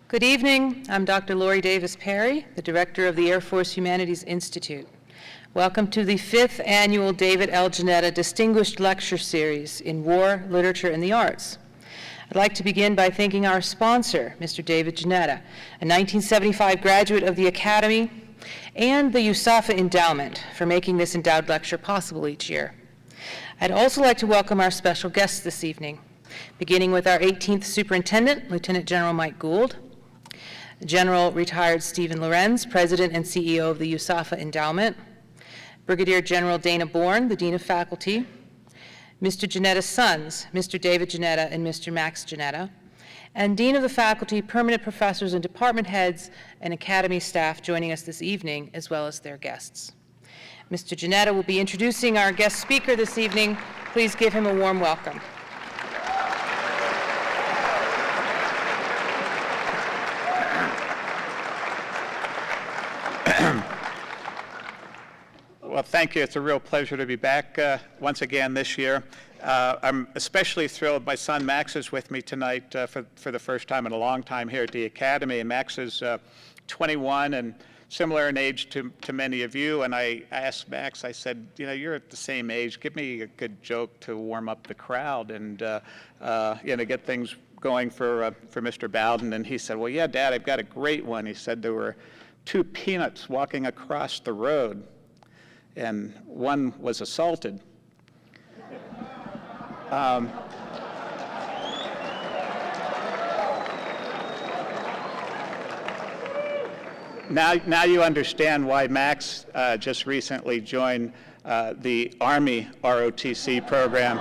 Good evening. I'm Dr. Lori Davis Perry, the Director of the Air Force Humanities Institute. Welcome to the 5th Annual David L. Jannetta Distinguished Lecture Series in War, Literature, and the Arts. I'd like to begin by thanking our sponsor, Mr. David Jannetta, a 1975 graduate of the Academy, and the USAFA Endowment for making this endowed lecture possible each year. I'd also like to welcome our special guests this evening, beginning with our 18th Superintendent, Lieutenant General Mike Gould, General Retired Stephen Lorenz, President and CEO of the USAFA Endowment, Brigadier General Dana Bourne, the Dean of Faculty, Mr. Jannetta's sons, Mr. David Jannetta and Mr. Max Ginetta, and Dean of the Faculty, permanent professors and department heads and Academy staff joining us this evening, as well as their guests. Mr. Ginetta will be introducing our guest speaker this evening. Please give him a warm welcome. Well, thank you. It's a real pleasure to be back once again this year. I'm especially thrilled. My son Max is with me tonight for the first time in a long time here at the Academy. And Max is 21 and similar in age to many of you. And I asked Max, I said, you know, you're at the same age. Give me a good joke to warm up the crowd and get things going for Mr. Bowden. And he said, well, yeah, Dad, I've got a great one. He said there were two peanuts walking across the road, and one was assaulted. Now you understand why Max just recently joined the Army ROTC program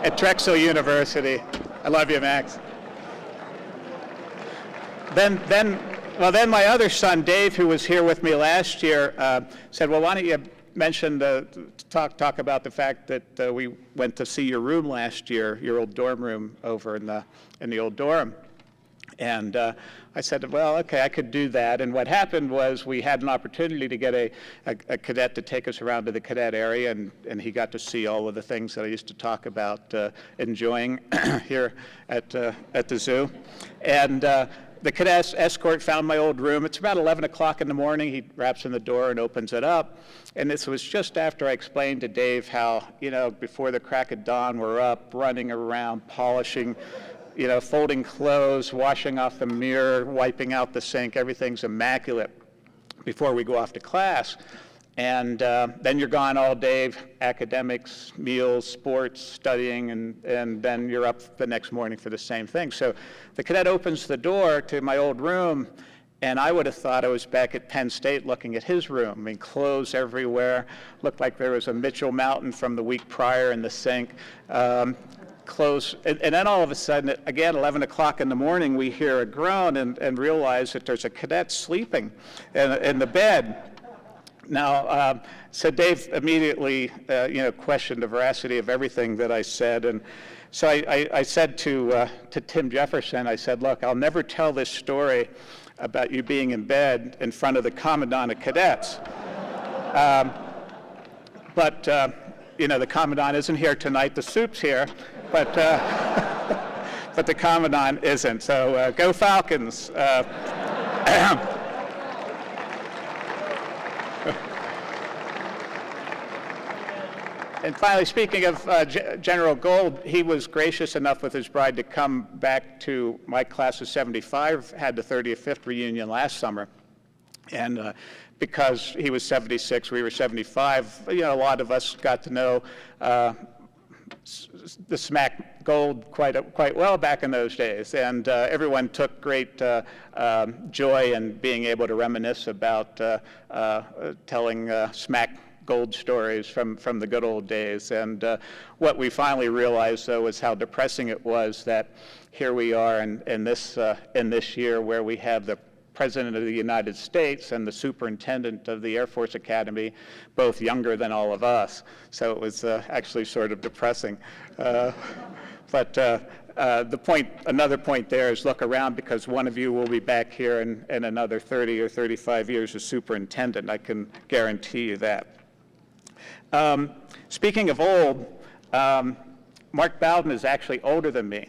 at Drexel University. I love you, Max. Then my other son, Dave, who was here with me last year, said, well, why don't you mention talk about the fact that we went to see your room last year, your old dorm room over in the old dorm. And I said, well, okay, I could do that. And what happened was we had an opportunity to get a cadet to take us around to the cadet area, and he got to see all of the things that I used to talk about enjoying here at the zoo. And the cadet escort found my old room. It's about 11 o'clock in the morning. He raps on the door and opens it up. And this was just after I explained to Dave how, before the crack of dawn, we're up, running around, polishing, folding clothes, washing off the mirror, wiping out the sink. Everything's immaculate before we go off to class. And then you're gone all day, academics, meals, sports, studying, and then you're up the next morning for the same thing. So the cadet opens the door to my old room, and I would have thought I was back at Penn State looking at his room. I mean, clothes everywhere, looked like there was a Mitchell Mountain from the week prior in the sink. Close, and then all of a sudden, again, 11 o'clock in the morning, we hear a groan and realize that there's a cadet sleeping in the bed. Now, so Dave immediately, questioned the veracity of everything that I said, and so I said to Tim Jefferson, I said, look, I'll never tell this story about you being in bed in front of the Commandant of Cadets. But the Commandant isn't here tonight, the soup's here, but the Commandant isn't, so go Falcons. And finally, speaking of General Gould, he was gracious enough with his bride to come back to my class of 75, had the 35th reunion last summer. And because he was 76, we were 75, a lot of us got to know the SMAC Gold quite well back in those days. And everyone took great joy in being able to reminisce about telling SMAC Gold stories from the good old days. And what we finally realized, though, was how depressing it was that here we are in this year where we have the President of the United States and the Superintendent of the Air Force Academy, both younger than all of us. So it was actually sort of depressing. But another point there is look around, because one of you will be back here in another 30 or 35 years as superintendent. I can guarantee you that. Speaking of old, Mark Bowden is actually older than me.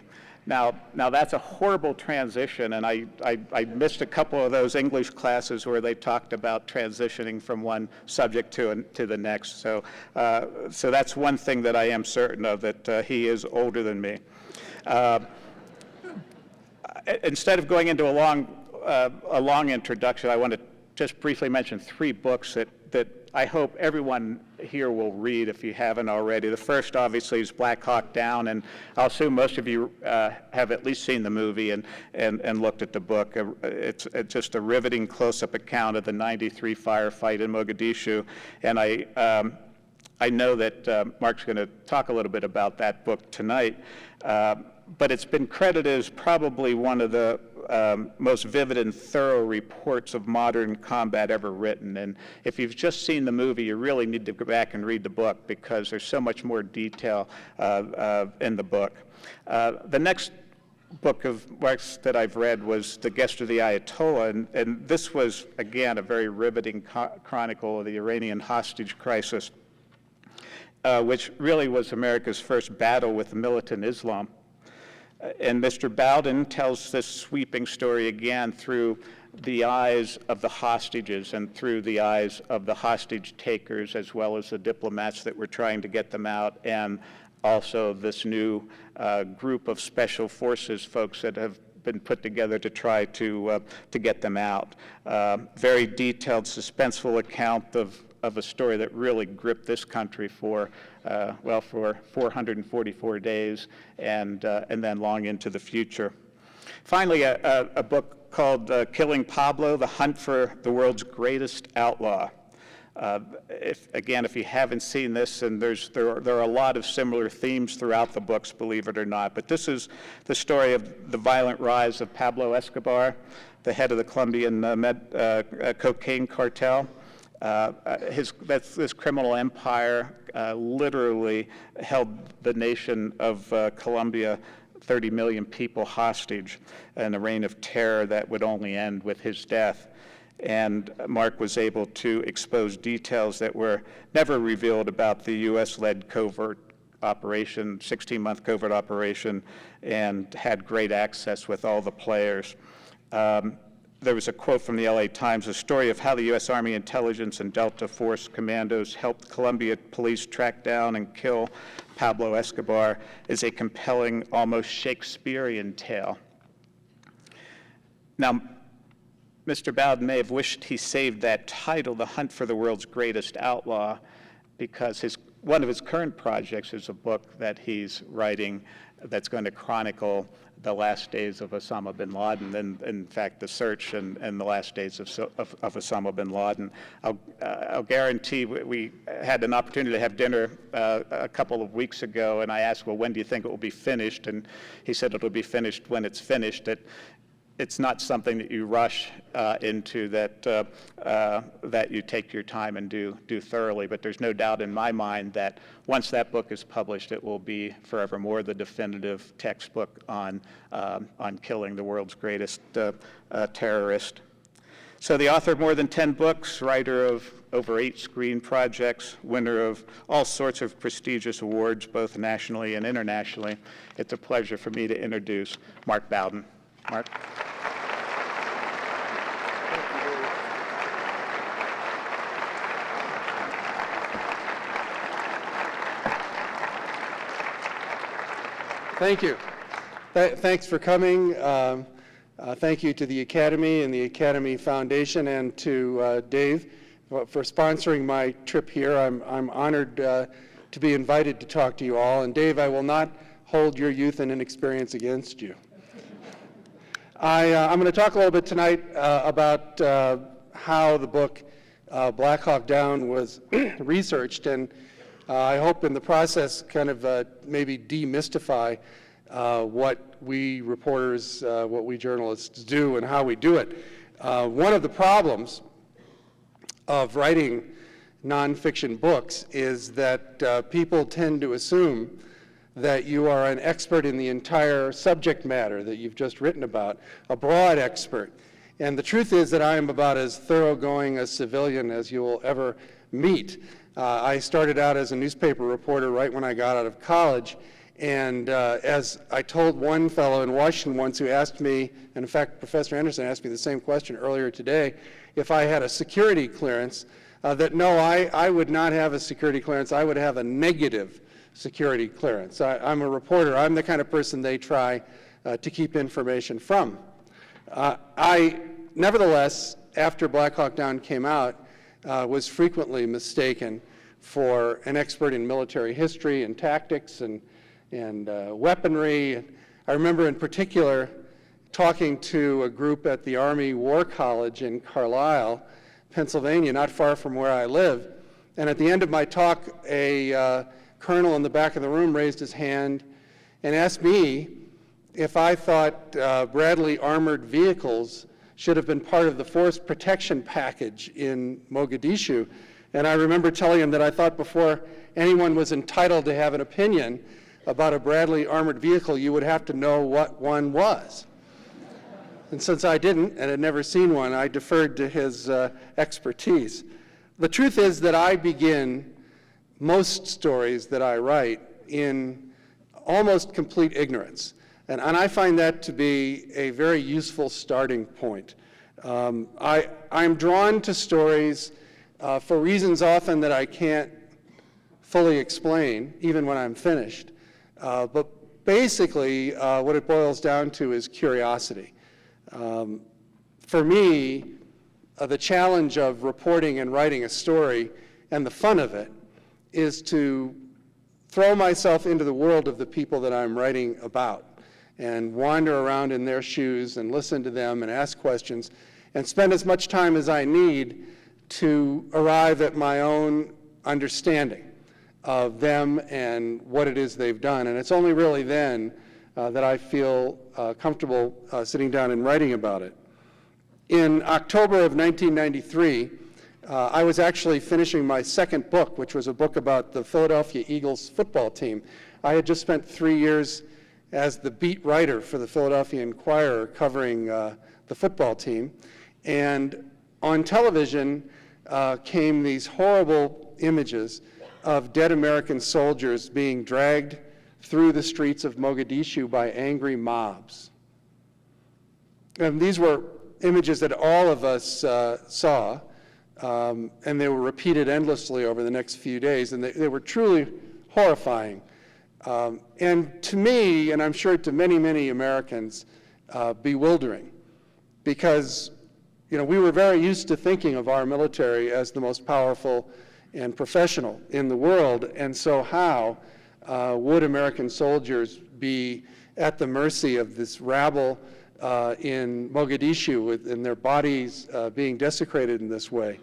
Now that's a horrible transition, and I missed a couple of those English classes where they talked about transitioning from one subject to the next. So that's one thing that I am certain of, that he is older than me. Instead of going into a long introduction, I want to just briefly mention 3 books that I hope everyone here will read if you haven't already. The first, obviously, is Blackhawk Down, and I'll assume most of you have at least seen the movie and looked at the book. It's just a riveting close-up account of the '93 firefight in Mogadishu, and I know that Mark's going to talk a little bit about that book tonight, but it's been credited as probably one of the most vivid and thorough reports of modern combat ever written. And if you've just seen the movie, you really need to go back and read the book, because there's so much more detail in the book. The next book of Mark's that I've read was The Guest of the Ayatollah, and this was, again, a very riveting chronicle of the Iranian hostage crisis, which really was America's first battle with militant Islam. And Mr. Bowden tells this sweeping story again through the eyes of the hostages and through the eyes of the hostage takers, as well as the diplomats that were trying to get them out, and also this new group of special forces folks that have been put together to try to get them out. Very detailed, suspenseful account of a story that really gripped this country for 444 days and then long into the future. Finally, a book called Killing Pablo, The Hunt for the World's Greatest Outlaw. If you haven't seen this, and there are a lot of similar themes throughout the books, believe it or not, but this is the story of the violent rise of Pablo Escobar, the head of the Colombian cocaine cartel. This criminal empire literally held the nation of Colombia, 30 million people, hostage in a reign of terror that would only end with his death. And Mark was able to expose details that were never revealed about the U.S.-led covert operation, 16-month covert operation, and had great access with all the players. There was a quote from the LA Times, a story of how the U.S. Army Intelligence and Delta Force commandos helped Colombia police track down and kill Pablo Escobar, is a compelling, almost Shakespearean tale. Now, Mr. Bowden may have wished he saved that title, The Hunt for the World's Greatest Outlaw, because one of his current projects is a book that he's writing that's going to chronicle the last days of Osama bin Laden, and in fact the search and the last days of Osama bin Laden. I'll guarantee we had an opportunity to have dinner a couple of weeks ago, and I asked, well, when do you think it will be finished? And he said it'll be finished when it's finished. That it's not something that you rush into, that you take your time and do thoroughly. But there's no doubt in my mind that once that book is published, it will be forevermore the definitive textbook on killing the world's greatest terrorist. So the author of more than 10 books, writer of over 8 screen projects, winner of all sorts of prestigious awards, both nationally and internationally, it's a pleasure for me to introduce Mark Bowden. Mark. Thank you. Thanks for coming. Thank you to the Academy and the Academy Foundation, and to Dave for sponsoring my trip here. I'm honored to be invited to talk to you all. And Dave, I will not hold your youth and inexperience against you. I'm going to talk a little bit tonight about how the book Blackhawk Down was researched, and I hope in the process kind of maybe demystify what we reporters, what we journalists do and how we do it. One of the problems of writing nonfiction books is that people tend to assume that you are an expert in the entire subject matter that you've just written about, a broad expert. And the truth is that I am about as thoroughgoing a civilian as you will ever meet. I started out as a newspaper reporter right when I got out of college, And as I told one fellow in Washington once who asked me, and in fact, Professor Anderson asked me the same question earlier today, if I had a security clearance, that no, I would not have a security clearance. I would have a negative security clearance. I'm a reporter. I'm the kind of person they try to keep information from. I, nevertheless, after Blackhawk Down came out, was frequently mistaken for an expert in military history and tactics and weaponry. I remember in particular talking to a group at the Army War College in Carlisle, Pennsylvania, not far from where I live. And at the end of my talk, a colonel in the back of the room raised his hand and asked me if I thought Bradley armored vehicles should have been part of the force protection package in Mogadishu. And I remember telling him that I thought before anyone was entitled to have an opinion about a Bradley armored vehicle, you would have to know what one was. And since I didn't and had never seen one, I deferred to his expertise. The truth is that I begin most stories that I write in almost complete ignorance. And I find that to be a very useful starting point. I'm drawn to stories for reasons often that I can't fully explain, even when I'm finished. But basically, what it boils down to is curiosity. For me, the challenge of reporting and writing a story and the fun of it is to throw myself into the world of the people that I'm writing about and wander around in their shoes and listen to them and ask questions and spend as much time as I need to arrive at my own understanding of them and what it is they've done. And it's only really then that I feel comfortable sitting down and writing about it. In October of 1993, I was actually finishing my second book, which was a book about the Philadelphia Eagles football team. I had just spent 3 years as the beat writer for the Philadelphia Inquirer covering the football team. And on television came these horrible images of dead American soldiers being dragged through the streets of Mogadishu by angry mobs. And these were images that all of us saw, and they were repeated endlessly over the next few days, and they were truly horrifying. And to me, and I'm sure to many, many Americans, bewildering, because we were very used to thinking of our military as the most powerful and professional in the world, and so how would American soldiers be at the mercy of this rabble in Mogadishu and their bodies being desecrated in this way?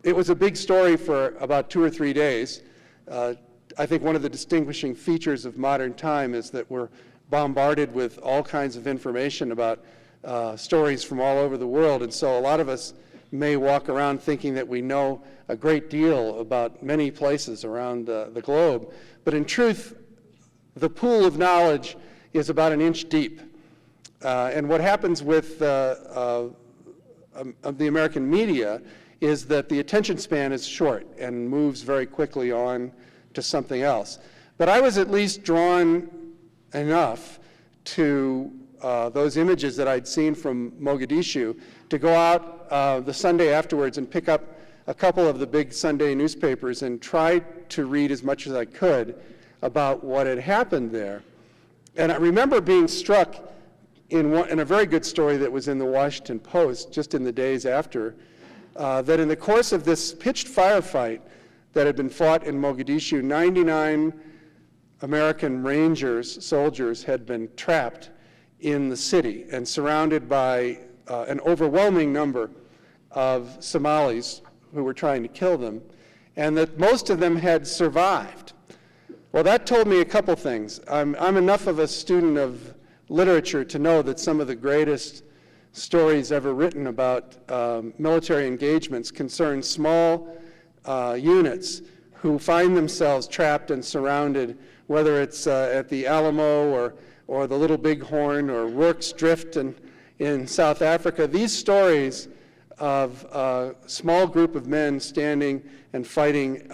It was a big story for about 2 or 3 days. I think one of the distinguishing features of modern time is that we're bombarded with all kinds of information about stories from all over the world, and so a lot of us may walk around thinking that we know a great deal about many places around the globe, but in truth, the pool of knowledge is about an inch deep. And what happens with the American media is that the attention span is short and moves very quickly on to something else. But I was at least drawn enough to those images that I'd seen from Mogadishu to go out the Sunday afterwards and pick up a couple of the big Sunday newspapers and try to read as much as I could about what had happened there. And I remember being struck in a very good story that was in the Washington Post just in the days after, that in the course of this pitched firefight that had been fought in Mogadishu, 99 American Rangers, soldiers, had been trapped in the city and surrounded by an overwhelming number of Somalis who were trying to kill them, and that most of them had survived. Well, that told me a couple things. I'm enough of a student of literature to know that some of the greatest stories ever written about military engagements concern small units who find themselves trapped and surrounded, whether it's at the Alamo or the Little Bighorn or Rorke's Drift in South Africa. These stories of a small group of men standing and fighting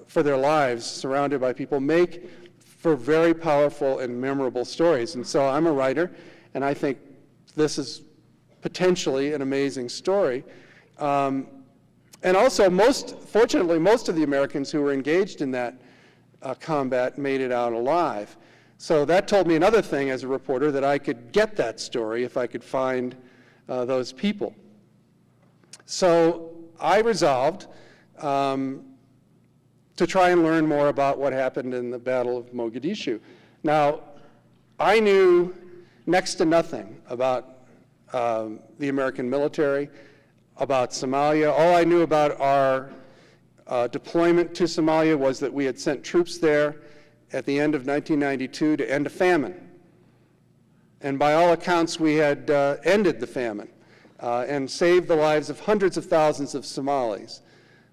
for their lives, surrounded by people, make for very powerful and memorable stories. And so I'm a writer, and I think this is potentially an amazing story. And also, fortunately, most of the Americans who were engaged in that combat made it out alive. So that told me another thing as a reporter, that I could get that story if I could find those people. So I resolved to try and learn more about what happened in the Battle of Mogadishu. Now, I knew next to nothing about the American military, about Somalia. All I knew about our deployment to Somalia was that we had sent troops there at the end of 1992 to end a famine. And by all accounts, we had ended the famine and saved the lives of hundreds of thousands of Somalis.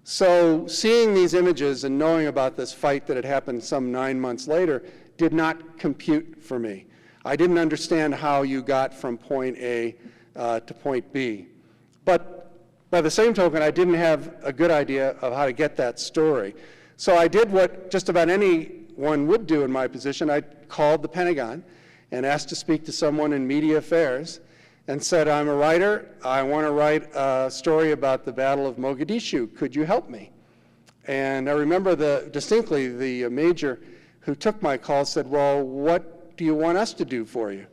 So seeing these images and knowing about this fight that had happened some 9 months later did not compute for me. I didn't understand how you got from point A to point B. But by the same token, I didn't have a good idea of how to get that story. So I did what just about anyone would do in my position. I called the Pentagon and asked to speak to someone in media affairs and said, I'm a writer, I want to write a story about the Battle of Mogadishu. Could you help me? And I remember distinctly the major who took my call said, well, what do you want us to do for you?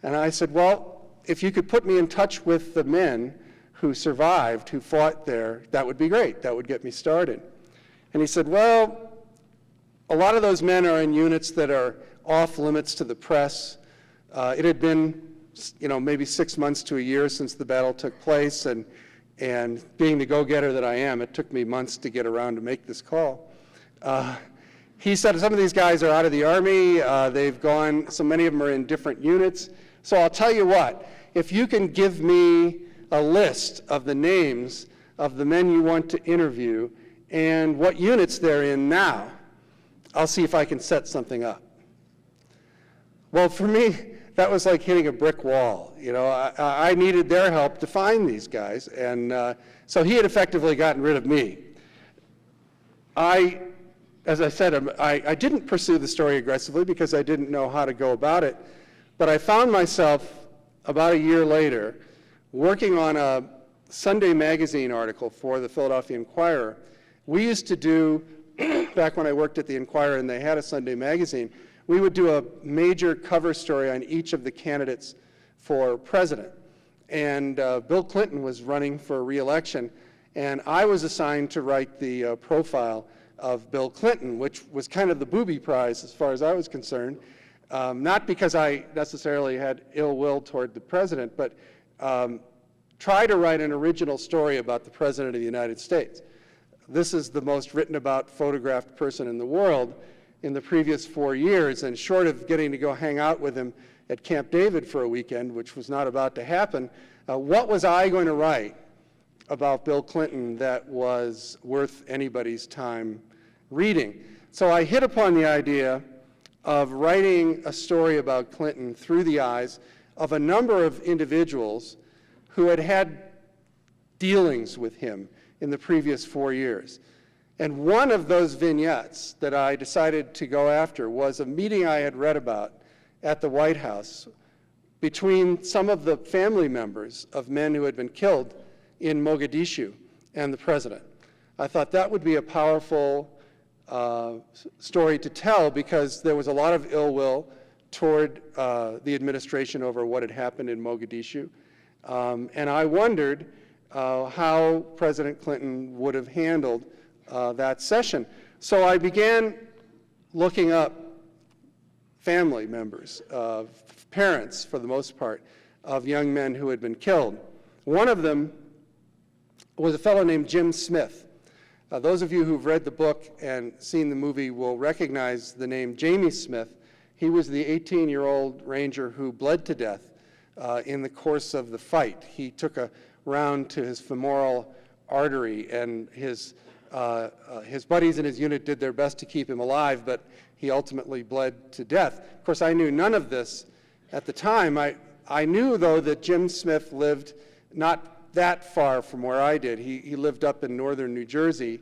And I said, well, if you could put me in touch with the men who survived, who fought there, that would be great. That would get me started. And he said, well, a lot of those men are in units that are off limits to the press. It had been, maybe 6 months to a year since the battle took place, and being the go-getter that I am, it took me months to get around to make this call. He said some of these guys are out of the Army, they've gone, so many of them are in different units. So I'll tell you what, if you can give me a list of the names of the men you want to interview and what units they're in now, I'll see if I can set something up. Well, for me, that was like hitting a brick wall. I needed their help to find these guys, and so he had effectively gotten rid of me. As I said, I didn't pursue the story aggressively because I didn't know how to go about it, but I found myself about a year later working on a Sunday magazine article for the Philadelphia Inquirer. We used to do, back when I worked at the Inquirer and they had a Sunday magazine, we would do a major cover story on each of the candidates for president. And Bill Clinton was running for re-election, and I was assigned to write the profile of Bill Clinton, which was kind of the booby prize as far as I was concerned. Not because I necessarily had ill will toward the president, but try to write an original story about the President of the United States. This is the most written about photographed person in the world in the previous 4 years, and short of getting to go hang out with him at Camp David for a weekend, which was not about to happen, what was I going to write about Bill Clinton that was worth anybody's time reading? So I hit upon the idea of writing a story about Clinton through the eyes of a number of individuals who had had dealings with him in the previous 4 years. And one of those vignettes that I decided to go after was a meeting I had read about at the White House between some of the family members of men who had been killed in Mogadishu and the president. I thought that would be a powerful story to tell because there was a lot of ill will toward the administration over what had happened in Mogadishu. And I wondered how President Clinton would have handled that session. So I began looking up family members, parents for the most part, of young men who had been killed. One of them was a fellow named Jim Smith. Those of you who've read the book and seen the movie will recognize the name Jamie Smith. He was the 18-year-old Ranger who bled to death in the course of the fight. He took a round to his femoral artery, and his buddies in his unit did their best to keep him alive, but he ultimately bled to death. Of course, I knew none of this at the time. I knew, though, that Jim Smith lived not that far from where I did. He lived up in northern New Jersey,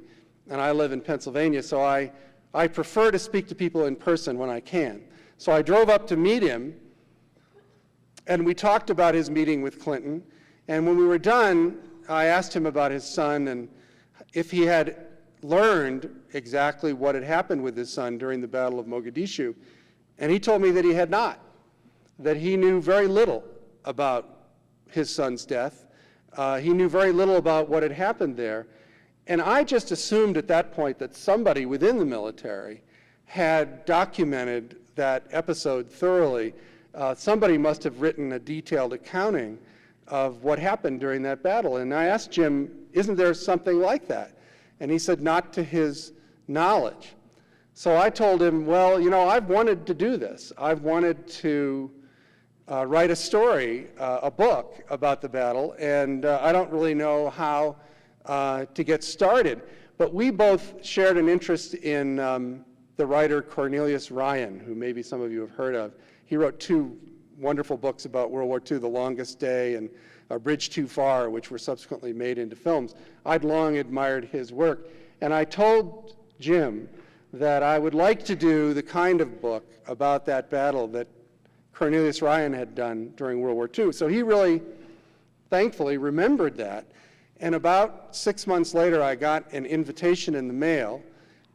and I live in Pennsylvania, so I I prefer to speak to people in person when I can. So I drove up to meet him, and we talked about his meeting with Clinton. And when we were done, I asked him about his son and if he had learned exactly what had happened with his son during the Battle of Mogadishu. And he told me that he had not, that he knew very little about his son's death. He knew very little about what had happened there. And I just assumed at that point that somebody within the military had documented that episode thoroughly. Somebody must have written a detailed accounting of what happened during that battle. And I asked Jim, isn't there something like that? And he said, not to his knowledge. So I told him, well, you know, I've wanted to do this. I've wanted to write a story, a book about the battle, and I don't really know how to get started. But we both shared an interest in the writer Cornelius Ryan, who maybe some of you have heard of. He wrote 2 wonderful books about World War II, The Longest Day and A Bridge Too Far, which were subsequently made into films. I'd long admired his work, and I told Jim that I would like to do the kind of book about that battle that Cornelius Ryan had done during World War II. So he really, thankfully, remembered that. And about 6 months later, I got an invitation in the mail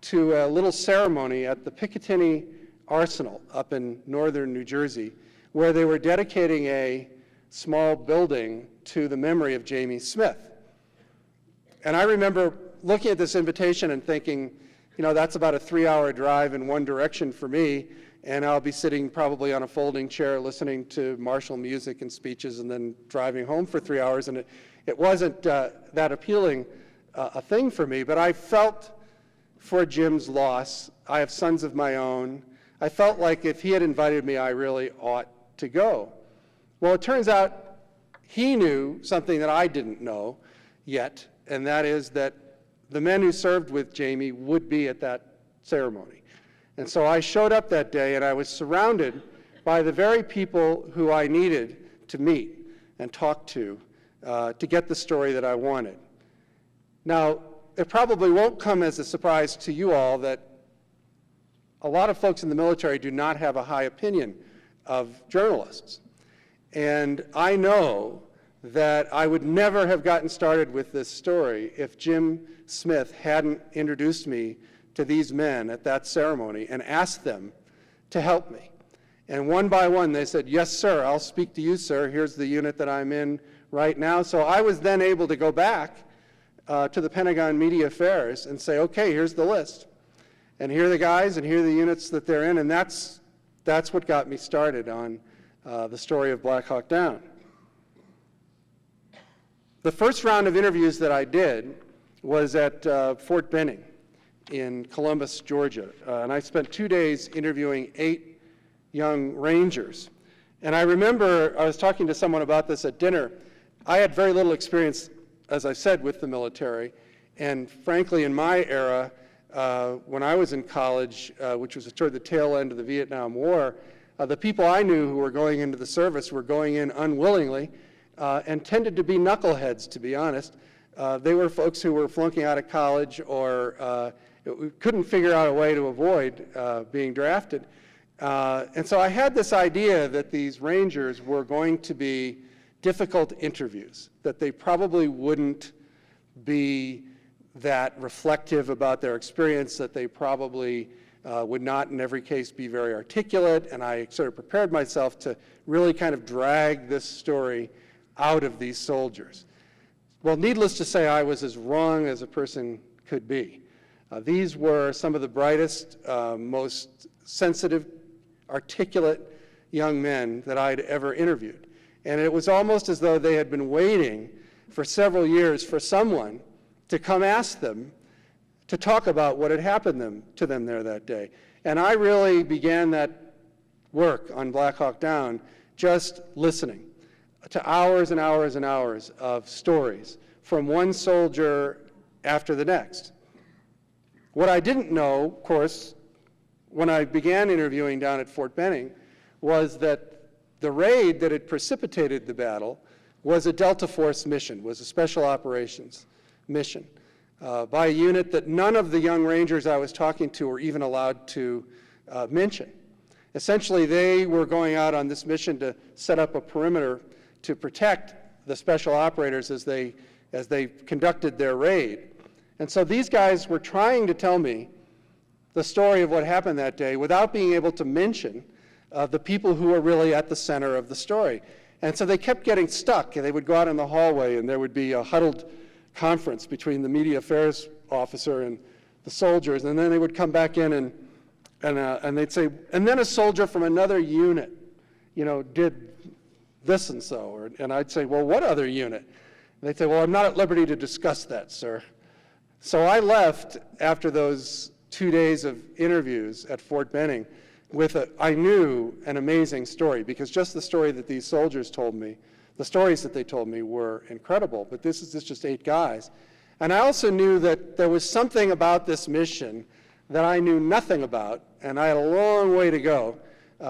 to a little ceremony at the Picatinny Arsenal up in northern New Jersey, where they were dedicating a small building to the memory of Jamie Smith. And I remember looking at this invitation and thinking, you know, that's about a 3-hour drive in one direction for me, and I'll be sitting probably on a folding chair listening to martial music and speeches and then driving home for 3 hours. And it wasn't that appealing a thing for me, but I felt for Jim's loss. I have sons of my own. I felt like if he had invited me, I really ought to go. Well, it turns out he knew something that I didn't know yet, and that is that the men who served with Jamie would be at that ceremony. And so I showed up that day, and I was surrounded by the very people who I needed to meet and talk to get the story that I wanted. Now, it probably won't come as a surprise to you all that a lot of folks in the military do not have a high opinion of journalists. And I know that I would never have gotten started with this story if Jim Smith hadn't introduced me to these men at that ceremony and asked them to help me. And one by one they said, yes, sir, I'll speak to you, sir. Here's the unit that I'm in right now. So I was then able to go back to the Pentagon Media Affairs and say, okay, here's the list. And here are the guys, and here are the units that they're in, and that's what got me started on the story of Blackhawk Down. The first round of interviews that I did was at Fort Benning in Columbus, Georgia, and I spent 2 days interviewing 8 young Rangers. And I remember I was talking to someone about this at dinner. I had very little experience, as I said, with the military, and frankly, in my era, when I was in college, which was toward the tail end of the Vietnam War, the people I knew who were going into the service were going in unwillingly and tended to be knuckleheads, to be honest. They were folks who were flunking out of college or couldn't figure out a way to avoid being drafted. And so I had this idea that these Rangers were going to be difficult interviews, that they probably wouldn't be that reflective about their experience, that they probably would not in every case be very articulate, and I sort of prepared myself to really kind of drag this story out of these soldiers. Well, needless to say, I was as wrong as a person could be. These were some of the brightest, most sensitive, articulate young men that I'd ever interviewed. And it was almost as though they had been waiting for several years for someone to come ask them to talk about what had happened to them there that day. And I really began that work on Blackhawk Down just listening to hours and hours and hours of stories from one soldier after the next. What I didn't know, of course, when I began interviewing down at Fort Benning, was that the raid that had precipitated the battle was a Delta Force mission, was a special operations mission. by a unit that none of the young Rangers I was talking to were even allowed to mention. Essentially, they were going out on this mission to set up a perimeter to protect the special operators as they conducted their raid. And so these guys were trying to tell me the story of what happened that day without being able to mention the people who were really at the center of the story. And so they kept getting stuck, and they would go out in the hallway, and there would be a huddled conference between the media affairs officer and the soldiers, and then they would come back in and they'd say, and then a soldier from another unit, did this and so, and I'd say, well, what other unit? And they'd say, well, I'm not at liberty to discuss that, sir. So I left after those 2 days of interviews at Fort Benning with, I knew, an amazing story, because just the story that these soldiers told me, the stories that they told me were incredible, but this is just 8 guys. And I also knew that there was something about this mission that I knew nothing about, and I had a long way to go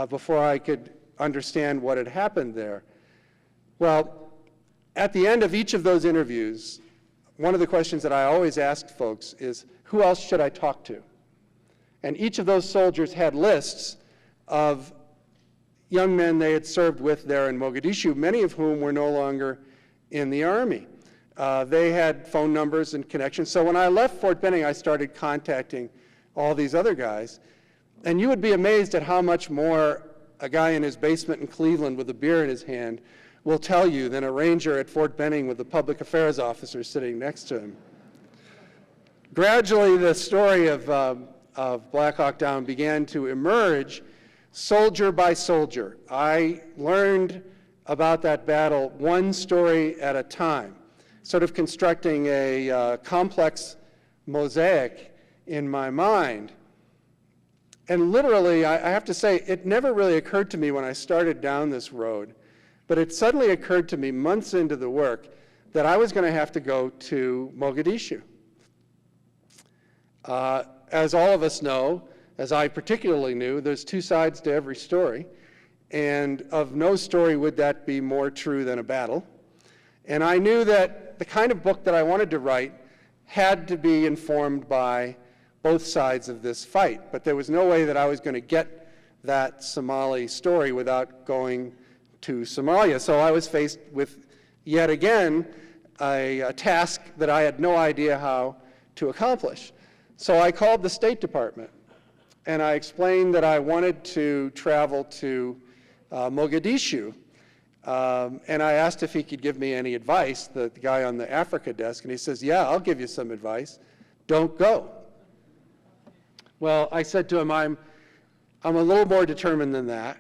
before I could understand what had happened there. Well, at the end of each of those interviews, one of the questions that I always asked folks is, who else should I talk to? And each of those soldiers had lists of young men they had served with there in Mogadishu, many of whom were no longer in the Army. They had phone numbers and connections. So when I left Fort Benning, I started contacting all these other guys. And you would be amazed at how much more a guy in his basement in Cleveland with a beer in his hand will tell you than a ranger at Fort Benning with the public affairs officer sitting next to him. Gradually, the story of Blackhawk Down began to emerge soldier by soldier. I learned about that battle one story at a time, sort of constructing a complex mosaic in my mind. And literally, I have to say, it never really occurred to me when I started down this road, but it suddenly occurred to me months into the work that I was going to have to go to Mogadishu. As all of us know, as I particularly knew, there's 2 sides to every story, and of no story would that be more true than a battle. And I knew that the kind of book that I wanted to write had to be informed by both sides of this fight, but there was no way that I was going to get that Somali story without going to Somalia. So I was faced with, yet again, a task that I had no idea how to accomplish. So I called the State Department, and I explained that I wanted to travel to Mogadishu, and I asked if he could give me any advice, the guy on the Africa desk, and he says, yeah, I'll give you some advice. Don't go. Well, I said to him, I'm a little more determined than that,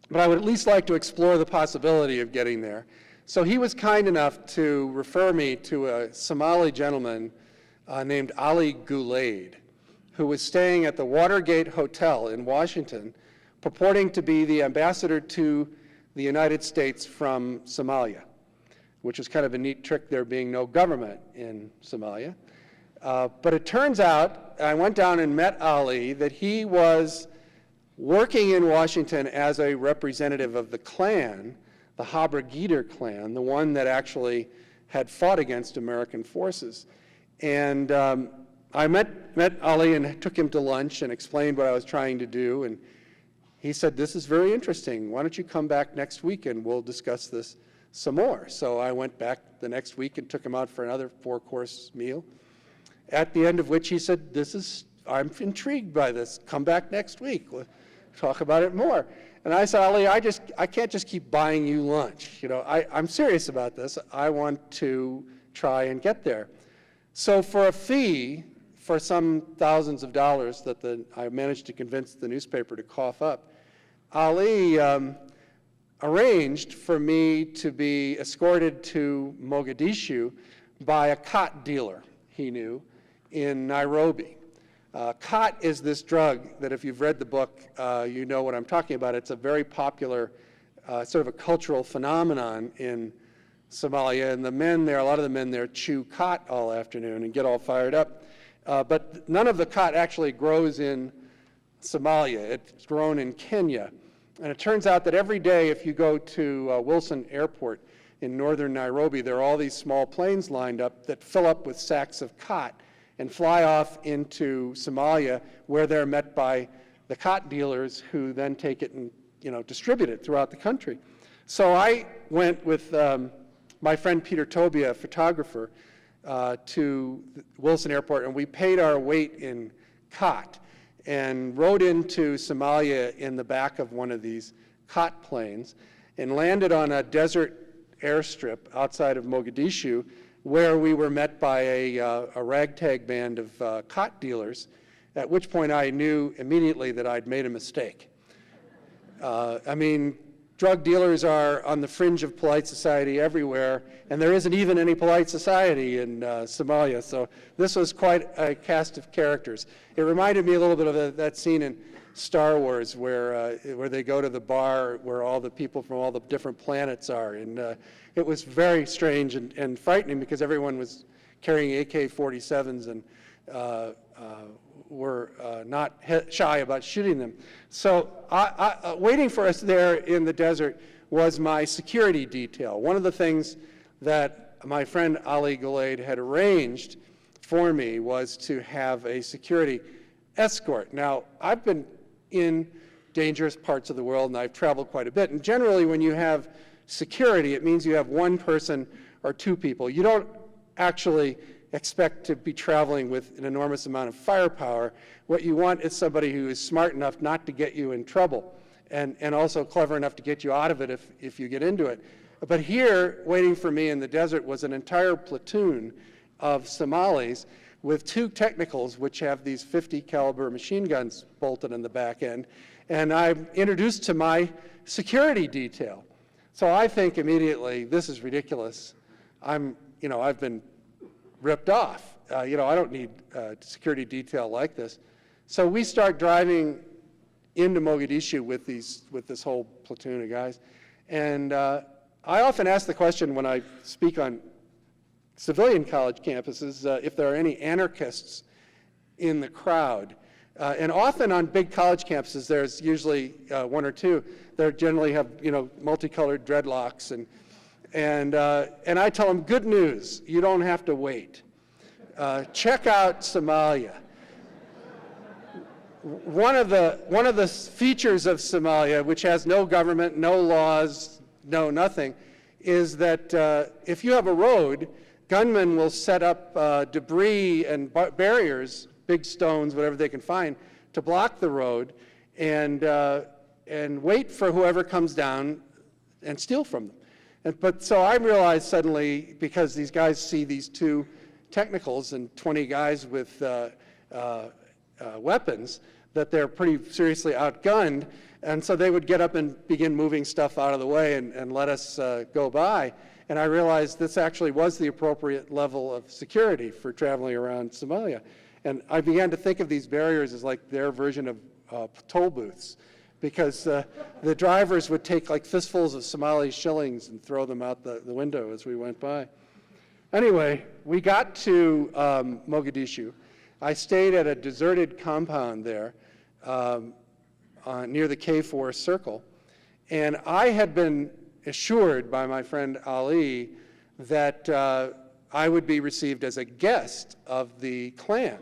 but I would at least like to explore the possibility of getting there. So he was kind enough to refer me to a Somali gentleman named Ali Gulaid, who was staying at the Watergate Hotel in Washington, purporting to be the ambassador to the United States from Somalia, which is kind of a neat trick, there being no government in Somalia. But it turns out, I went down and met Ali, that he was working in Washington as a representative of the Klan, the Haber-Gitter clan, the one that actually had fought against American forces. And I met Ali and took him to lunch and explained what I was trying to do. And he said, this is very interesting. Why don't you come back next week and we'll discuss this some more. So I went back the next week and took him out for another 4-course meal, at the end of which he said, I'm intrigued by this. Come back next week. We'll talk about it more. And I said, Ali, I can't just keep buying you lunch. I'm serious about this. I want to try and get there. So for a fee, for some thousands of dollars that I managed to convince the newspaper to cough up, Ali arranged for me to be escorted to Mogadishu by a khat dealer he knew in Nairobi. Khat is this drug that, if you've read the book, you know what I'm talking about. It's a very popular sort of a cultural phenomenon in Somalia, and the men there, a lot of the men there chew khat all afternoon and get all fired up. But none of the khat actually grows in Somalia. It's grown in Kenya. And it turns out that every day, if you go to Wilson Airport in northern Nairobi, there are all these small planes lined up that fill up with sacks of cot and fly off into Somalia, where they're met by the cot dealers who then take it and distribute it throughout the country. So I went with my friend Peter Tobia, a photographer, to Wilson Airport, and we paid our weight in cot and rode into Somalia in the back of one of these cot planes and landed on a desert airstrip outside of Mogadishu, where we were met by a ragtag band of cot dealers, at which point I knew immediately that I'd made a mistake. I mean, drug dealers are on the fringe of polite society everywhere, and there isn't even any polite society in Somalia, so this was quite a cast of characters. It reminded me a little bit of that scene in Star Wars where they go to the bar where all the people from all the different planets are, and it was very strange and frightening because everyone was carrying AK-47s and were not shy about shooting them. So waiting for us there in the desert was my security detail. One of the things that my friend Ali Gulaid had arranged for me was to have a security escort. Now, I've been in dangerous parts of the world, and I've traveled quite a bit, and generally when you have security, it means you have one person or two people. You don't actually expect to be traveling with an enormous amount of firepower. What you want is somebody who is smart enough not to get you in trouble and also clever enough to get you out of it if you get into it. But here, waiting for me in the desert, was an entire platoon of Somalis with two technicals, which have these 50 caliber machine guns bolted in the back end. And I'm introduced to my security detail. So I think immediately, this is ridiculous. I've been ripped off. I don't need a security detail like this. So we start driving into Mogadishu with this whole platoon of guys. And I often ask the question when I speak on civilian college campuses if there are any anarchists in the crowd. And often on big college campuses, there's usually one or two. They generally have multicolored dreadlocks, and I tell them, good news, you don't have to wait. Check out Somalia. One of the features of Somalia, which has no government, no laws, no nothing, is that if you have a road, gunmen will set up debris and barriers, big stones, whatever they can find, to block the road and wait for whoever comes down and steal from them. So I realized suddenly, because these guys see these two technicals and 20 guys with weapons, that they're pretty seriously outgunned, and so they would get up and begin moving stuff out of the way and let us go by. And I realized this actually was the appropriate level of security for traveling around Somalia. And I began to think of these barriers as like their version of toll booths, because the drivers would take like fistfuls of Somali shillings and throw them out the window as we went by. Anyway, we got to Mogadishu. I stayed at a deserted compound there near the K4 Circle, and I had been assured by my friend Ali that I would be received as a guest of the Klan.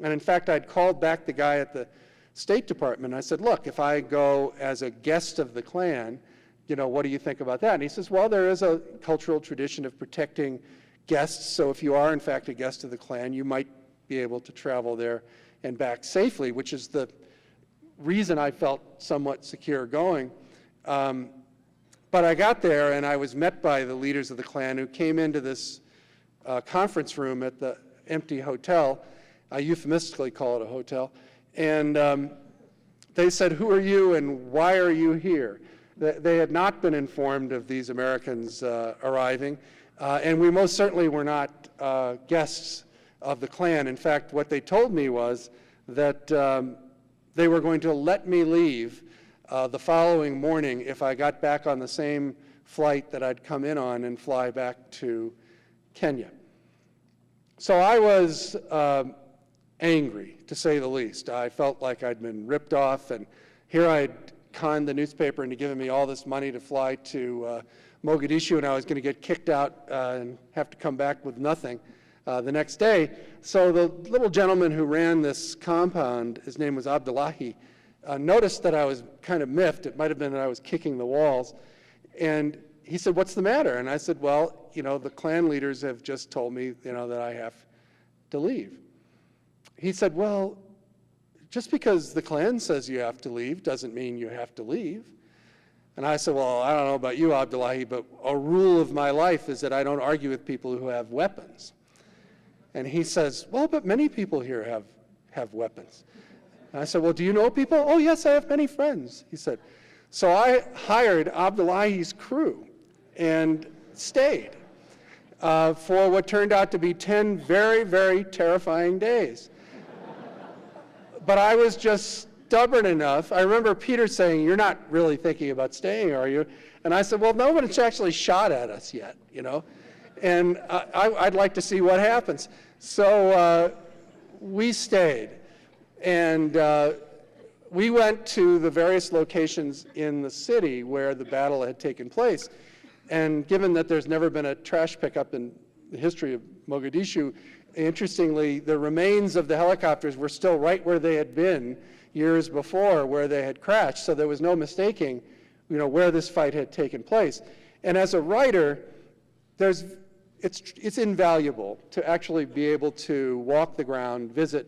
And in fact, I'd called back the guy at the State Department. I said, look, if I go as a guest of the Klan, what do you think about that? And he says, well, there is a cultural tradition of protecting guests, so if you are in fact a guest of the Klan, you might be able to travel there and back safely, which is the reason I felt somewhat secure going. But I got there and I was met by the leaders of the Klan who came into this conference room at the empty hotel. I euphemistically call it a hotel. And they said, who are you and why are you here? They had not been informed of these Americans arriving. And we most certainly were not guests of the Klan. In fact, what they told me was that they were going to let me leave the following morning if I got back on the same flight that I'd come in on and fly back to Kenya. So I was angry, to say the least. I felt like I'd been ripped off, and here I'd conned the newspaper into giving me all this money to fly to Mogadishu, and I was going to get kicked out and have to come back with nothing the next day. So the little gentleman who ran this compound, his name was Abdullahi, noticed that I was kind of miffed. It might have been that I was kicking the walls. And he said, "What's the matter?" And I said, "Well, the Klan leaders have just told me, that I have to leave." He said, "Well, just because the Klan says you have to leave doesn't mean you have to leave." And I said, "Well, I don't know about you, Abdullahi, but a rule of my life is that I don't argue with people who have weapons." And he says, "Well, but many people here have weapons." And I said, "Well, do you know people?" "Oh, yes, I have many friends," he said. So I hired Abdullahi's crew and stayed for what turned out to be 10 very, very terrifying days. But I was just stubborn enough. I remember Peter saying, "You're not really thinking about staying, are you?" And I said, "Well, no one's actually shot at us yet, and I'd like to see what happens." So we stayed, and we went to the various locations in the city where the battle had taken place. And given that there's never been a trash pickup in the history of Mogadishu, interestingly, the remains of the helicopters were still right where they had been years before, where they had crashed. So there was no mistaking, where this fight had taken place. And as a writer, it's invaluable to actually be able to walk the ground, visit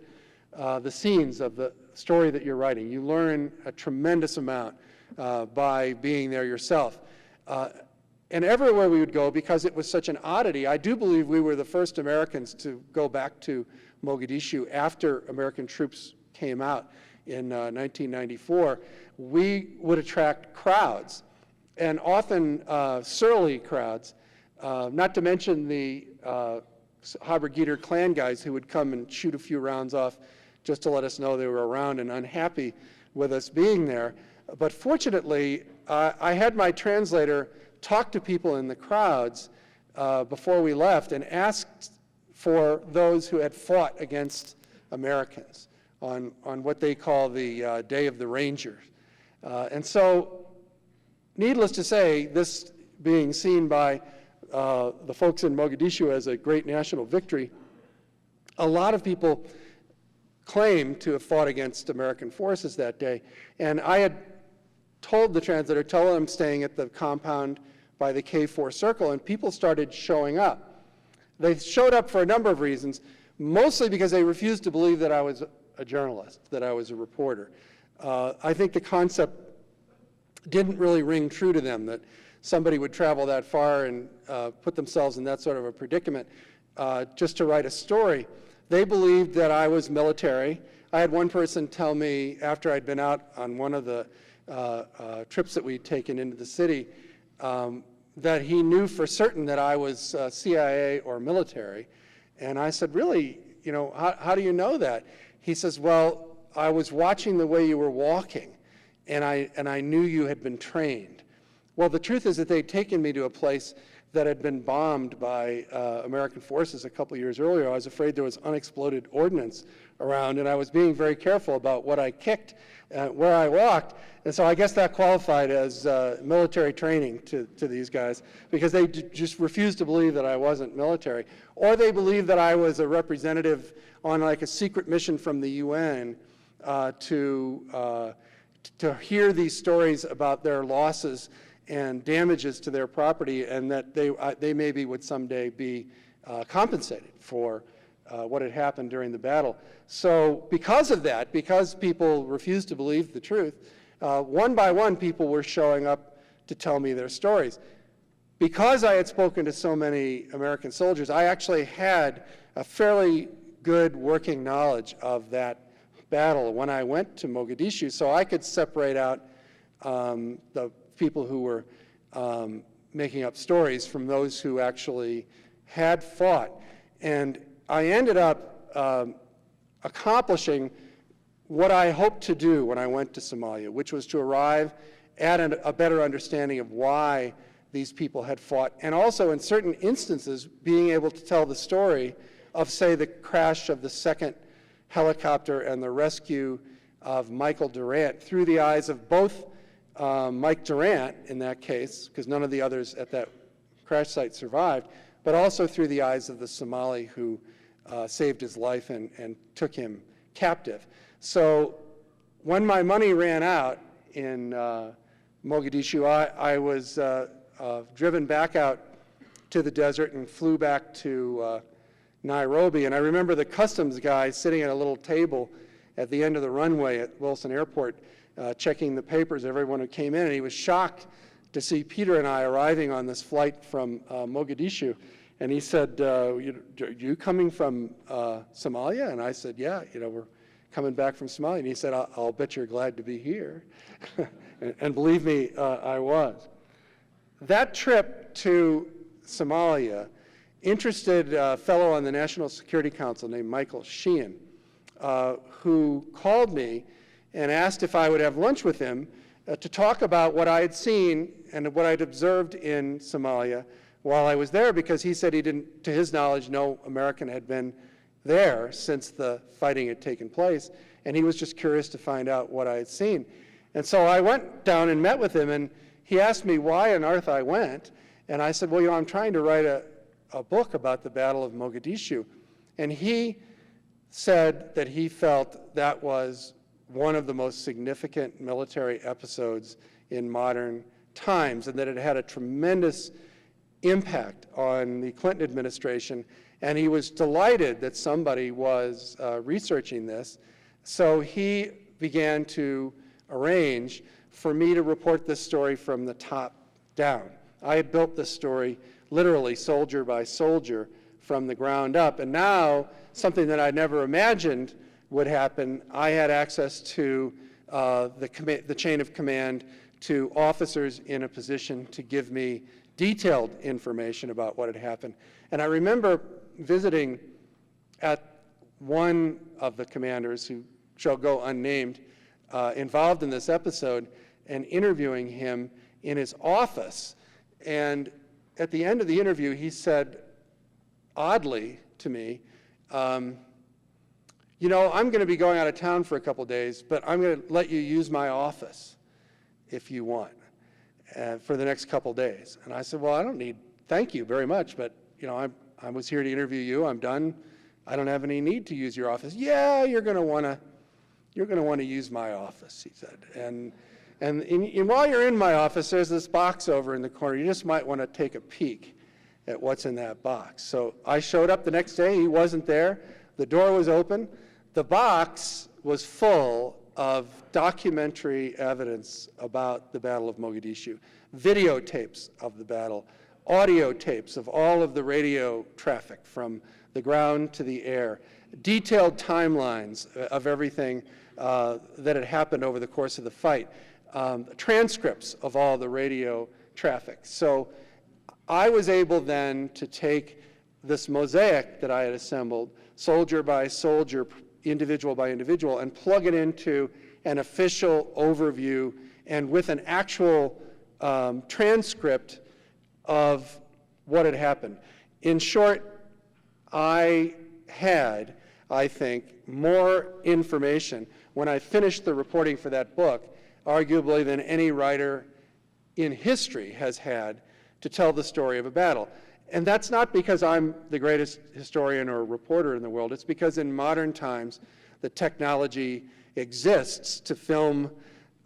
the scenes of the story that you're writing. You learn a tremendous amount by being there yourself. And everywhere we would go, because it was such an oddity, I do believe we were the first Americans to go back to Mogadishu after American troops came out in 1994. We would attract crowds, and often surly crowds, not to mention the Haber-Gitter Klan guys who would come and shoot a few rounds off just to let us know they were around and unhappy with us being there. But fortunately, I had my translator talk to people in the crowds before we left and asked for those who had fought against Americans on what they call the Day of the Rangers. And so, needless to say, this being seen by the folks in Mogadishu as a great national victory, a lot of people claim to have fought against American forces that day. And I had told the translator, tell him I'm staying at the compound by the K4 Circle, and people started showing up. They showed up for a number of reasons, mostly because they refused to believe that I was a journalist, that I was a reporter. I think the concept didn't really ring true to them, that somebody would travel that far and put themselves in that sort of a predicament just to write a story. They believed that I was military. I had one person tell me after I'd been out on one of the trips that we'd taken into the city that he knew for certain that I was CIA or military. And I said, really, how do you know that? He says, well, I was watching the way you were walking, and I knew you had been trained. Well, the truth is that they'd taken me to a place that had been bombed by American forces a couple years earlier. I was afraid there was unexploded ordnance around, and I was being very careful about what I kicked, where I walked. And so I guess that qualified as military training to these guys, because they just refused to believe that I wasn't military. Or they believed that I was a representative on like a secret mission from the UN to hear these stories about their losses and damages to their property, and that they maybe would someday be compensated for what had happened during the battle. So because of that, because people refused to believe the truth, one by one people were showing up to tell me their stories. Because I had spoken to so many American soldiers, I actually had a fairly good working knowledge of that battle when I went to Mogadishu, so I could separate out the people who were making up stories from those who actually had fought. And I ended up accomplishing what I hoped to do when I went to Somalia, which was to arrive at a better understanding of why these people had fought, and also in certain instances being able to tell the story of, say, the crash of the second helicopter and the rescue of Michael Durant through the eyes of both Mike Durant in that case, because none of the others at that crash site survived, but also through the eyes of the Somali who saved his life and took him captive. So when my money ran out in Mogadishu, I was driven back out to the desert and flew back to Nairobi. And I remember the customs guy sitting at a little table at the end of the runway at Wilson Airport, checking the papers of everyone who came in. And he was shocked to see Peter and I arriving on this flight from Mogadishu. And he said, are you coming from Somalia? And I said, yeah, we're coming back from Somalia. And he said, I'll bet you're glad to be here. And believe me, I was. That trip to Somalia interested a fellow on the National Security Council named Michael Sheehan, who called me and asked if I would have lunch with him to talk about what I had seen and what I'd observed in Somalia while I was there, because he said he didn't, to his knowledge, no American had been there since the fighting had taken place, and he was just curious to find out what I had seen. And so I went down and met with him, and he asked me why on earth I went, and I said, well, I'm trying to write a book about the Battle of Mogadishu. And he said that he felt that was one of the most significant military episodes in modern times, and that it had a tremendous impact on the Clinton administration. And he was delighted that somebody was researching this. So he began to arrange for me to report this story from the top down. I had built this story literally soldier by soldier from the ground up. And now, something that I never imagined would happen, I had access to the chain of command, to officers in a position to give me detailed information about what had happened. And I remember visiting at one of the commanders, who shall go unnamed, involved in this episode, and interviewing him in his office. And at the end of the interview, he said, oddly to me, I'm going to be going out of town for a couple days, but I'm going to let you use my office if you want for the next couple days. And I said, well, I don't need, thank you very much, but I was here to interview you. I'm done. I don't have any need to use your office. Yeah, you're going to want to use my office, he said. And while you're in my office, there's this box over in the corner. You just might want to take a peek at what's in that box. So I showed up the next day. He wasn't there. The door was open. The box was full of documentary evidence about the Battle of Mogadishu, videotapes of the battle, audio tapes of all of the radio traffic from the ground to the air, detailed timelines of everything that had happened over the course of the fight, transcripts of all the radio traffic. So I was able then to take this mosaic that I had assembled, soldier by soldier, individual by individual, and plug it into an official overview and with an actual transcript of what had happened. In short, I had, I think, more information when I finished the reporting for that book, arguably, than any writer in history has had to tell the story of a battle. And that's not because I'm the greatest historian or reporter in the world. It's because in modern times, the technology exists to film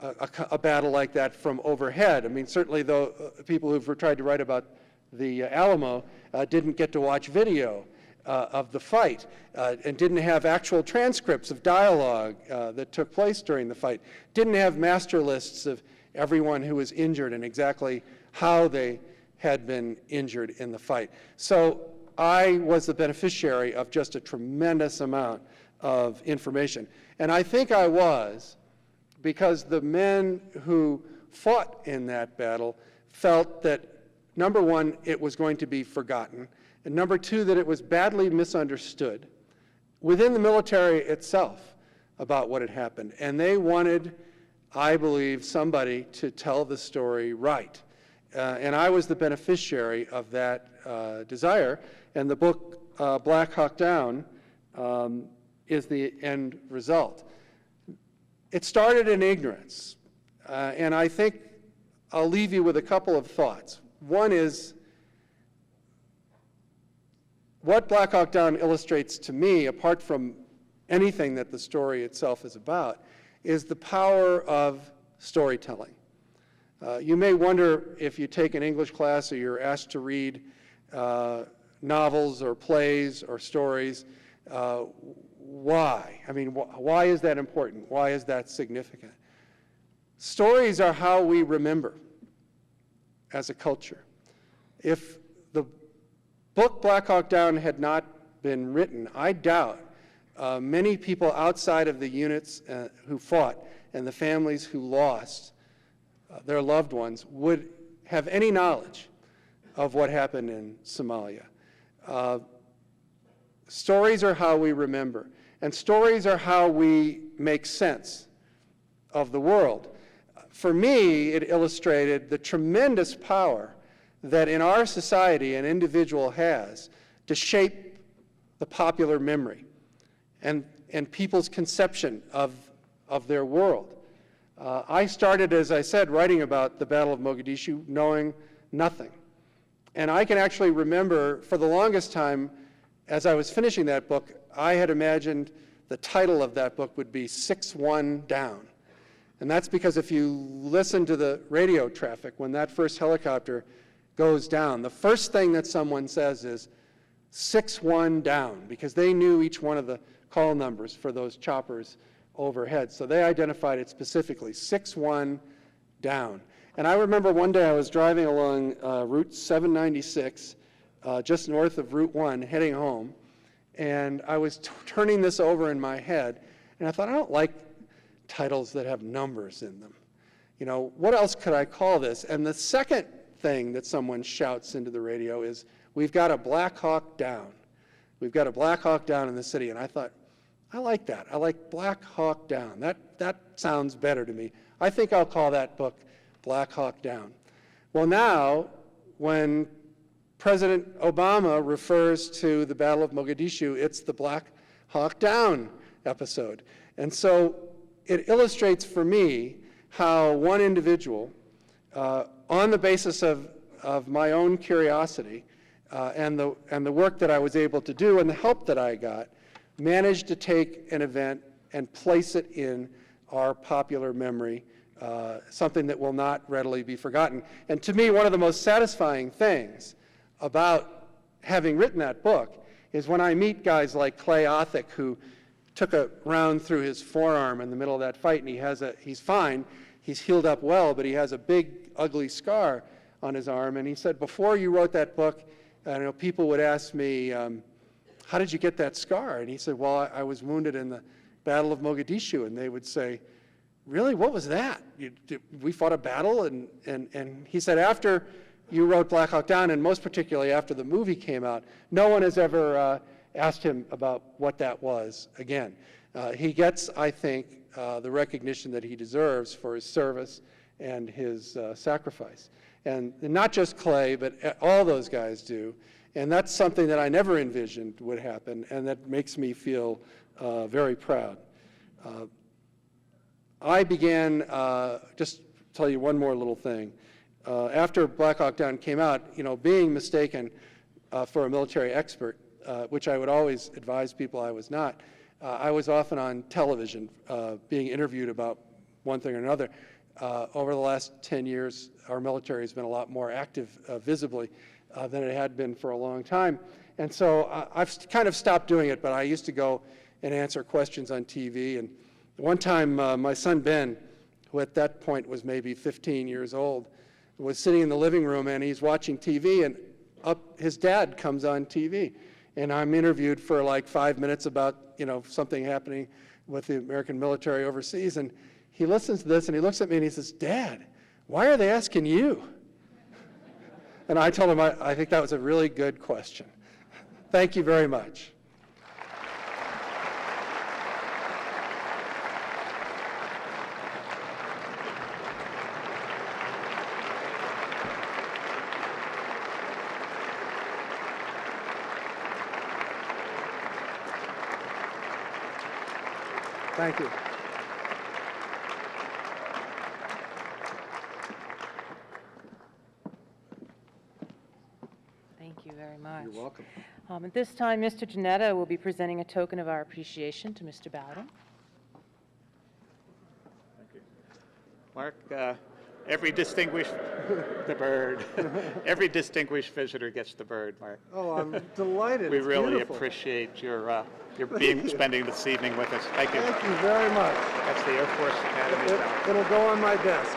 a battle like that from overhead. I mean, certainly though people who've tried to write about the Alamo didn't get to watch video of the fight and didn't have actual transcripts of dialogue that took place during the fight, didn't have master lists of everyone who was injured and exactly how they had been injured in the fight. So I was the beneficiary of just a tremendous amount of information. And I think I was because the men who fought in that battle felt that, number one, it was going to be forgotten, and number two, that it was badly misunderstood within the military itself about what had happened. And they wanted, I believe, somebody to tell the story right. And I was the beneficiary of that desire. And the book, Blackhawk Down, is the end result. It started in ignorance. And I think I'll leave you with a couple of thoughts. One is, what Black Hawk Down illustrates to me, apart from anything that the story itself is about, is the power of storytelling. You may wonder, if you take an English class or you're asked to read novels or plays or stories, why? I mean, why is that important? Why is that significant? Stories are how we remember as a culture. If the book Black Hawk Down had not been written, I doubt many people outside of the units who fought and the families who lost their loved ones would have any knowledge of what happened in Somalia. Stories are how we remember, and stories are how we make sense of the world. For me, it illustrated the tremendous power that in our society an individual has to shape the popular memory and people's conception of their world. I started, as I said, writing about the Battle of Mogadishu knowing nothing. And I can actually remember, for the longest time, as I was finishing that book, I had imagined the title of that book would be 6-1 Down. And that's because if you listen to the radio traffic, when that first helicopter goes down, the first thing that someone says is 6-1 down, because they knew each one of the call numbers for those choppers overhead. So they identified it specifically, 6-1 down. And I remember one day I was driving along Route 796, just north of Route 1, heading home, and I was turning this over in my head, and I thought, I don't like titles that have numbers in them. You know, what else could I call this? And the second thing that someone shouts into the radio is, we've got a Black Hawk Down. We've got a Black Hawk Down in the city. And I thought, I like that. I like Black Hawk Down. That sounds better to me. I think I'll call that book Black Hawk Down. Well, now, when President Obama refers to the Battle of Mogadishu, it's the Black Hawk Down episode. And so it illustrates for me how one individual, on the basis of my own curiosity and the work that I was able to do and the help that I got, managed to take an event and place it in our popular memory, something that will not readily be forgotten. And to me, one of the most satisfying things about having written that book is when I meet guys like Clay Othick, who took a round through his forearm in the middle of that fight, and he's fine, he's healed up well, but he has a big, ugly scar on his arm. And he said, before you wrote that book, people would ask me, how did you get that scar? And he said, well, I was wounded in the Battle of Mogadishu. And they would say, really, what was that? We fought a battle? And he said, after you wrote Black Hawk Down, and most particularly after the movie came out, no one has ever asked him about what that was again. He gets, I think, the recognition that he deserves for his service and his sacrifice. And not just Clay, but all those guys do. And that's something that I never envisioned would happen, and that makes me feel very proud. I began, just tell you one more little thing. After Black Hawk Down came out, being mistaken for a military expert, which I would always advise people I was not, I was often on television being interviewed about one thing or another. Over the last 10 years, our military has been a lot more active visibly than it had been for a long time. And so I've kind of stopped doing it, but I used to go and answer questions on TV. And one time, my son Ben, who at that point was maybe 15 years old, was sitting in the living room, and he's watching TV, and his dad comes on TV. And I'm interviewed for like 5 minutes about, something happening with the American military overseas. And he listens to this, and he looks at me, and he says, Dad, why are they asking you? And I told him I think that was a really good question. Thank you very much. Thank you. Thank you very much. You're welcome. At this time, Mr. Jannetta will be presenting a token of our appreciation to Mr. Bowden. Mark, every distinguished, the bird, every distinguished visitor gets the bird, Mark. Oh, I'm delighted. We It's really beautiful. appreciate your spending this evening with us. Thank you. Thank you very much. That's the Air Force Academy. It'll go on my desk.